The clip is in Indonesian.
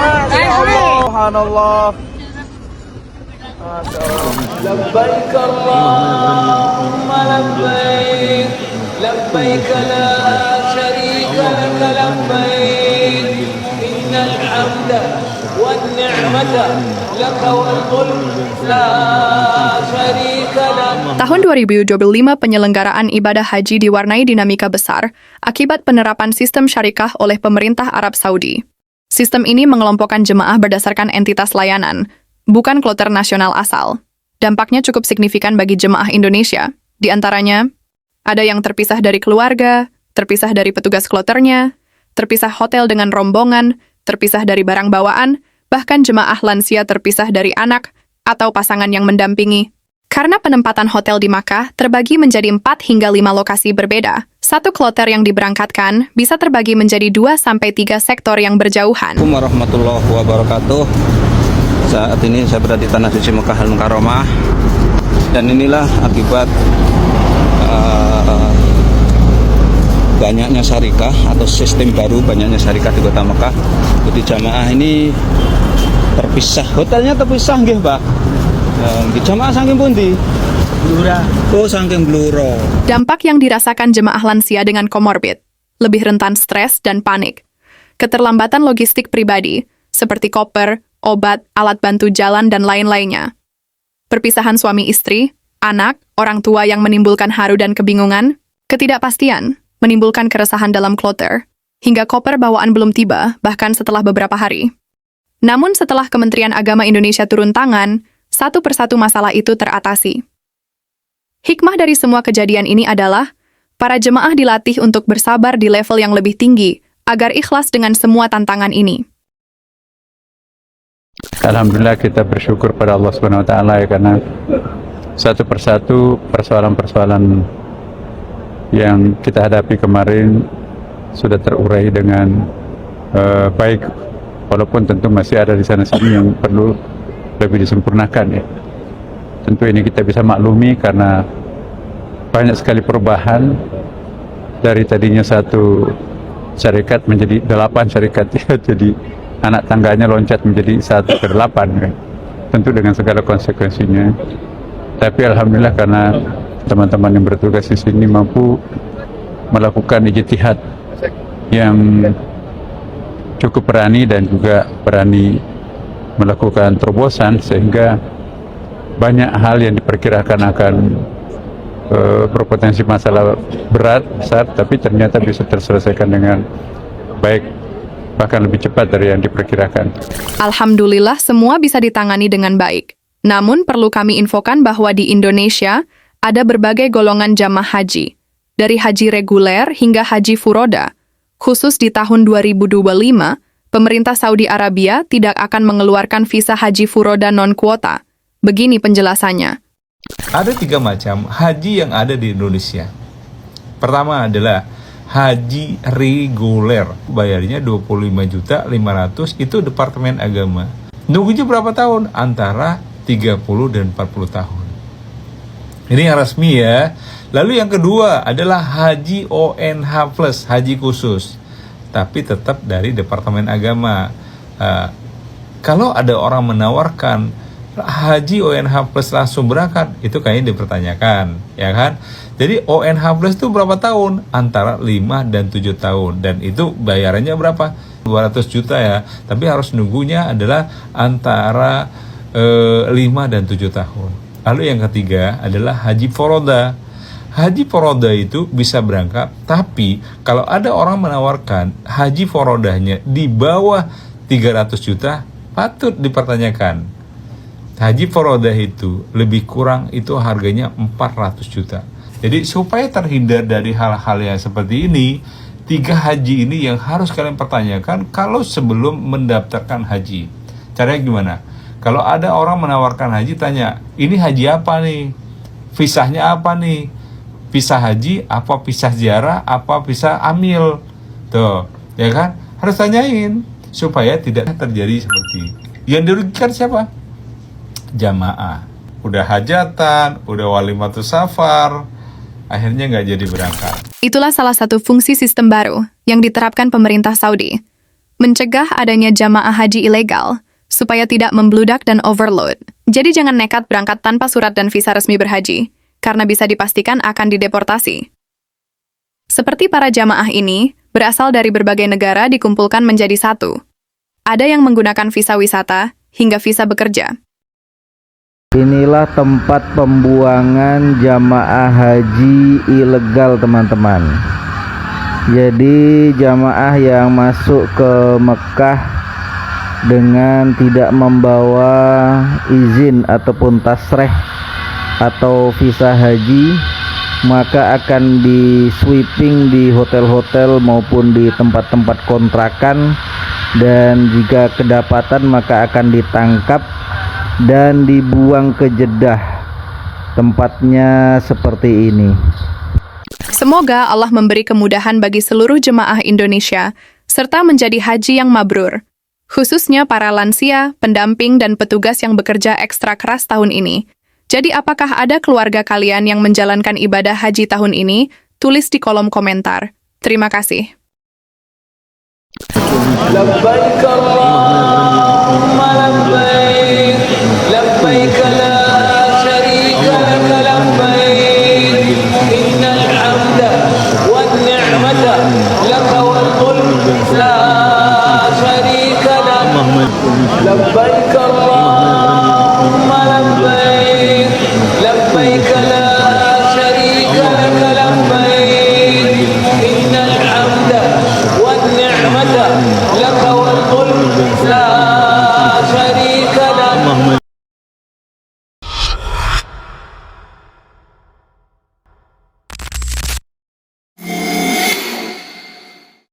Subhanallah. Masya Allah. لبيك اللهم لبيك لبيك لا شريك لك لبيك إن الحمد والنعمة لك والملك لا شريك لك. Tahun 2025 penyelenggaraan ibadah haji diwarnai dinamika besar akibat penerapan sistem syarikah oleh pemerintah Arab Saudi. Sistem ini mengelompokkan jemaah berdasarkan entitas layanan, bukan kloter nasional asal. Dampaknya cukup signifikan bagi jemaah Indonesia. Di antaranya, ada yang terpisah dari keluarga, terpisah dari petugas kloternya, terpisah hotel dengan rombongan, terpisah dari barang bawaan, bahkan jemaah lansia terpisah dari anak atau pasangan yang mendampingi. Karena penempatan hotel di Makkah terbagi menjadi 4 hingga 5 lokasi berbeda, satu kloter yang diberangkatkan bisa terbagi menjadi 2-3 sektor yang berjauhan. Assalamualaikum warahmatullahi wabarakatuh. Saat ini saya berada di Tanah Suci Mekah Al-Mukarramah, dan inilah akibat banyaknya syarikah atau sistem baru banyaknya syarikah di Kota Mekah. Jadi jamaah ini terpisah, hotelnya terpisah nggih, Pak. Di jamaah saking pundi? Blura. Oh, saking Bluro. Dampak yang dirasakan jemaah lansia dengan komorbid, lebih rentan stres dan panik. Keterlambatan logistik pribadi, seperti koper, obat, alat bantu jalan, dan lain-lainnya. Perpisahan suami istri, anak, orang tua yang menimbulkan haru dan kebingungan, ketidakpastian, menimbulkan keresahan dalam kloter, hingga koper bawaan belum tiba, bahkan setelah beberapa hari. Namun setelah Kementerian Agama Indonesia turun tangan, satu persatu masalah itu teratasi. Hikmah dari semua kejadian ini adalah, para jemaah dilatih untuk bersabar di level yang lebih tinggi, agar ikhlas dengan semua tantangan ini. Alhamdulillah kita bersyukur pada Allah Subhanahu wa taala ya, karena satu persatu persoalan-persoalan yang kita hadapi kemarin sudah terurai dengan baik, walaupun tentu masih ada di sana sini yang perlu lebih disempurnakan ya. Tentu ini kita bisa maklumi karena banyak sekali perubahan dari tadinya satu syarikat menjadi 8 syarikat ya, jadi anak tangganya loncat menjadi 1/8 kan. Tentu dengan segala konsekuensinya. Tapi alhamdulillah karena teman-teman yang bertugas di sini mampu melakukan ijtihad yang cukup berani dan juga berani melakukan terobosan, sehingga banyak hal yang diperkirakan akan berpotensi masalah berat, besar, tapi ternyata bisa terselesaikan dengan baik, bahkan lebih cepat dari yang diperkirakan. Alhamdulillah semua bisa ditangani dengan baik. Namun perlu kami infokan bahwa di Indonesia ada berbagai golongan jamaah haji, dari haji reguler hingga haji furoda. Khusus di tahun 2025, pemerintah Saudi Arabia tidak akan mengeluarkan visa haji furoda non-kuota. Begini penjelasannya. Ada 3 macam haji yang ada di Indonesia. Pertama adalah haji reguler, bayarnya 25.500.000, itu Departemen Agama. Nunggunya berapa tahun? Antara 30 dan 40 tahun. Ini yang resmi ya. Lalu yang kedua adalah haji ONH plus, haji khusus, tapi tetap dari Departemen Agama. Kalau ada orang menawarkan haji ONH plus langsung berangkat, itu kayaknya dipertanyakan, ya kan? Jadi ONH plus itu berapa tahun? Antara 5 dan 7 tahun. Dan itu bayarannya berapa? 200 juta ya. Tapi harus nunggunya adalah antara 5 dan 7 tahun. Lalu yang ketiga adalah haji foroda. Haji foroda itu bisa berangkat, tapi kalau ada orang menawarkan haji forodanya di bawah 300 juta, patut dipertanyakan. Haji forodah itu lebih kurang itu harganya 400 juta. Jadi supaya terhindar dari hal-hal yang seperti ini, 3 haji ini yang harus kalian pertanyakan kalau sebelum mendaftarkan haji. Caranya gimana? Kalau ada orang menawarkan haji, tanya, ini haji apa nih? Visahnya apa nih? Visa haji, apa visa ziarah, apa visa amil? Tuh, ya kan? Harus tanyain supaya tidak terjadi seperti. Yang dirugikan siapa? Jamaah. Udah hajatan, udah walimatus safar, akhirnya nggak jadi berangkat. Itulah salah satu fungsi sistem baru yang diterapkan pemerintah Saudi. mencegah adanya jamaah haji ilegal, supaya tidak membludak dan overload. Jadi jangan nekat berangkat tanpa surat dan visa resmi berhaji, karena bisa dipastikan akan dideportasi. Seperti para jamaah ini, berasal dari berbagai negara dikumpulkan menjadi satu. Ada yang menggunakan visa wisata, hingga visa bekerja. Inilah tempat pembuangan jamaah haji ilegal, teman-teman. Jadi jamaah yang masuk ke Mekah dengan tidak membawa izin ataupun tasreh atau visa haji, maka akan di sweeping di hotel-hotel maupun di tempat-tempat kontrakan, dan jika kedapatan maka akan ditangkap dan dibuang ke Jeddah. Tempatnya seperti ini. Semoga Allah memberi kemudahan bagi seluruh jemaah Indonesia, serta menjadi haji yang mabrur, khususnya para lansia, pendamping, dan petugas yang bekerja ekstra keras tahun ini. Jadi apakah ada keluarga kalian yang menjalankan ibadah haji tahun ini? Tulis di kolom komentar. Terima kasih. لبيك اللهم لبيك لبيك لا شريك لك لبيك إن الحمد والنعمة لك والملك لا شريك لك لبيك اللهم لبيك لبيك لا شريك لك